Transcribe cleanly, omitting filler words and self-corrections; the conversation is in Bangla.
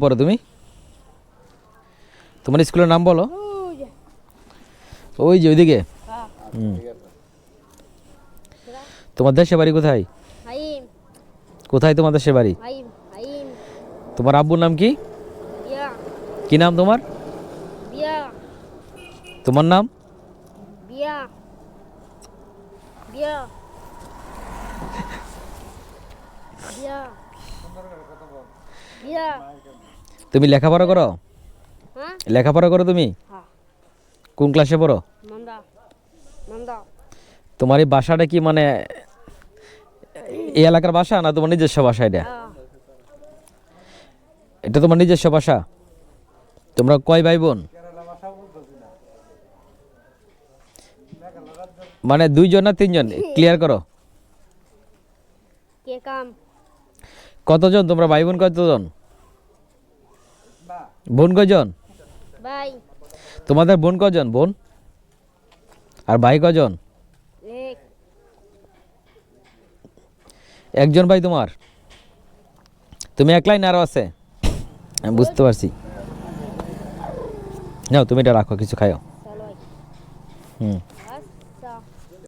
পড়ো তুমি? তোমার স্কুলের নাম বলো। ওই যে ওইদিকে। তোমার দেশের বাড়ি কোথায়? কোথায় তোমার দেশের বাড়ি? তোমার আব্বুর নাম কি? কি নাম তোমার? তোমার নাম? তুমি লেখাপড়া করো? লেখাপড়া করো তুমি? কোন ক্লাসে পড়ো? তোমার এই বাসাটা কি মানে এই এলাকার বাসা না তোমার নিজস্ব বাসা? এটা এটা তোমার নিজস্ব বাসা? তোমরা কয় ভাই বোন? মানে দুইজন না তিনজন? ক্লিয়ার করো। কতজন তোমরা ভাই বোন? কতজন? বোন কয়জন? তোমাদের বোন কজন? বোন আর ভাই কজন? একজন ভাই তোমার? তুমি একলাই না আরো আছে? আমি বুঝতে পারছি। নাও তুমি এটা রাখো, কিছু খাও। হুম।